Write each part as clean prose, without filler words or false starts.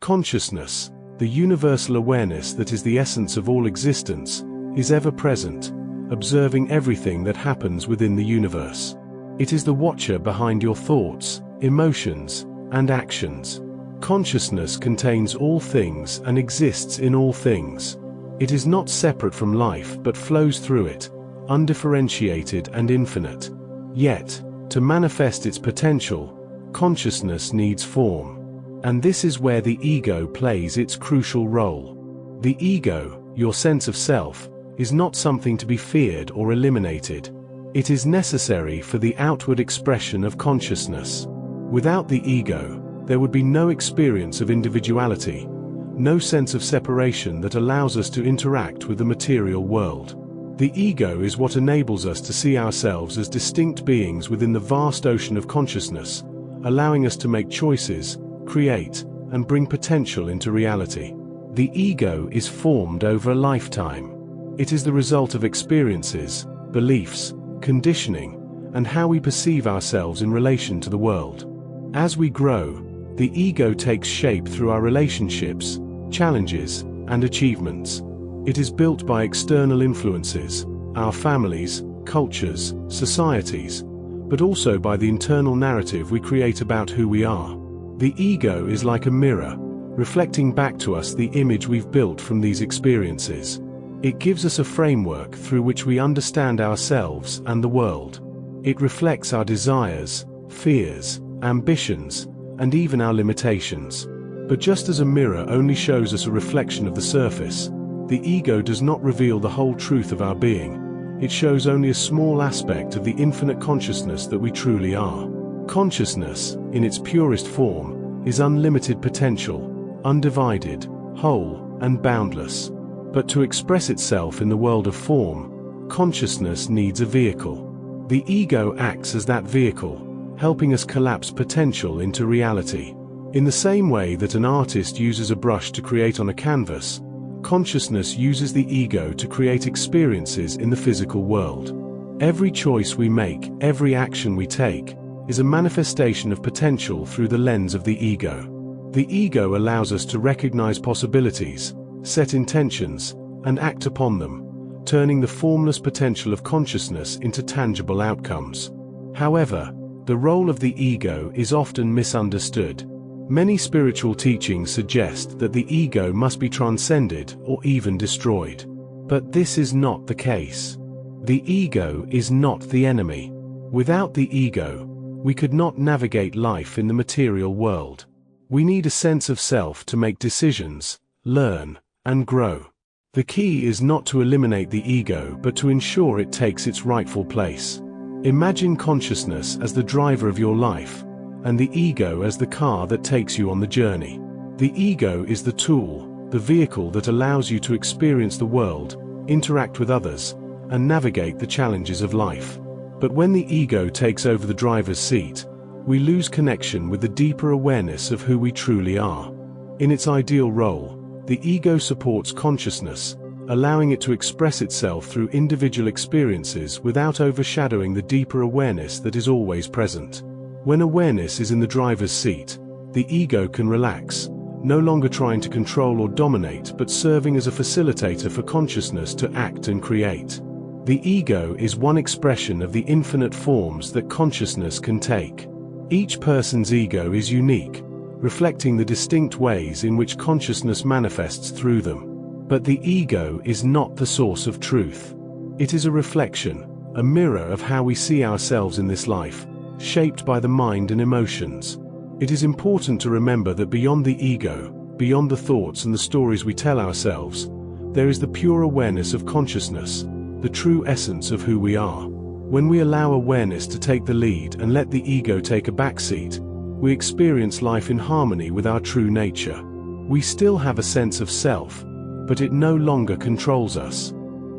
Consciousness, the universal awareness that is the essence of all existence, is ever present, observing everything that happens within the universe. It is the watcher behind your thoughts, emotions, and actions. Consciousness contains all things and exists in all things. It is not separate from life but flows through it, undifferentiated and infinite. Yet, to manifest its potential, consciousness needs form. And this is where the ego plays its crucial role. The ego, your sense of self, is not something to be feared or eliminated. It is necessary for the outward expression of consciousness. Without the ego, there would be no experience of individuality, no sense of separation that allows us to interact with the material world. The ego is what enables us to see ourselves as distinct beings within the vast ocean of consciousness, allowing us to make choices, create, and bring potential into reality. The ego is formed over a lifetime. It is the result of experiences, beliefs, conditioning, and how we perceive ourselves in relation to the world. As we grow, the ego takes shape through our relationships, challenges, and achievements. It is built by external influences, our families, cultures, societies, but also by the internal narrative we create about who we are. The ego is like a mirror, reflecting back to us the image we've built from these experiences. It gives us a framework through which we understand ourselves and the world. It reflects our desires, fears, ambitions, and even our limitations. But just as a mirror only shows us a reflection of the surface, the ego does not reveal the whole truth of our being. It shows only a small aspect of the infinite consciousness that we truly are. Consciousness, in its purest form, is unlimited potential, undivided, whole, and boundless. But to express itself in the world of form, consciousness needs a vehicle. The ego acts as that vehicle, helping us collapse potential into reality. In the same way that an artist uses a brush to create on a canvas, consciousness uses the ego to create experiences in the physical world. Every choice we make, every action we take, is a manifestation of potential through the lens of the ego. The ego allows us to recognize possibilities, set intentions, and act upon them, turning the formless potential of consciousness into tangible outcomes. However, the role of the ego is often misunderstood. Many spiritual teachings suggest that the ego must be transcended or even destroyed. But this is not the case. The ego is not the enemy. Without the ego, we could not navigate life in the material world. We need a sense of self to make decisions, learn, and grow. The key is not to eliminate the ego but to ensure it takes its rightful place. Imagine consciousness as the driver of your life, and the ego as the car that takes you on the journey. The ego is the tool, the vehicle that allows you to experience the world, interact with others, and navigate the challenges of life. But when the ego takes over the driver's seat, we lose connection with the deeper awareness of who we truly are. In its ideal role, the ego supports consciousness, allowing it to express itself through individual experiences without overshadowing the deeper awareness that is always present. When awareness is in the driver's seat, the ego can relax, no longer trying to control or dominate but serving as a facilitator for consciousness to act and create. The ego is one expression of the infinite forms that consciousness can take. Each person's ego is unique, reflecting the distinct ways in which consciousness manifests through them. But the ego is not the source of truth. It is a reflection, a mirror of how we see ourselves in this life, shaped by the mind and emotions. It is important to remember that beyond the ego, beyond the thoughts and the stories we tell ourselves, there is the pure awareness of consciousness, the true essence of who we are. When we allow awareness to take the lead and let the ego take a backseat, we experience life in harmony with our true nature. We still have a sense of self, but it no longer controls us.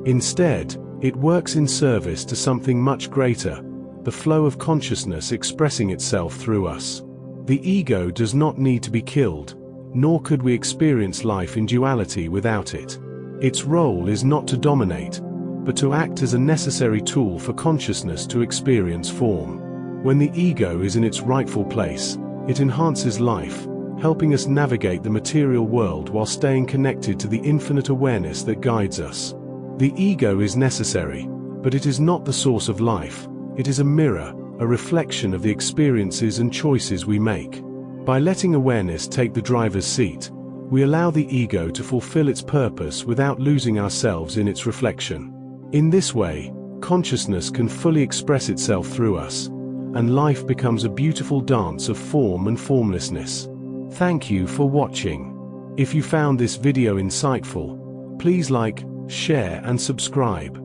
Instead, it works in service to something much greater, the flow of consciousness expressing itself through us. The ego does not need to be killed, nor could we experience life in duality without it. Its role is not to dominate, but to act as a necessary tool for consciousness to experience form. When the ego is in its rightful place, it enhances life, helping us navigate the material world while staying connected to the infinite awareness that guides us. The ego is necessary, but it is not the source of life. It is a mirror, a reflection of the experiences and choices we make. By letting awareness take the driver's seat, we allow the ego to fulfill its purpose without losing ourselves in its reflection. In this way, consciousness can fully express itself through us, and life becomes a beautiful dance of form and formlessness. Thank you for watching. If you found this video insightful, please like, share and subscribe.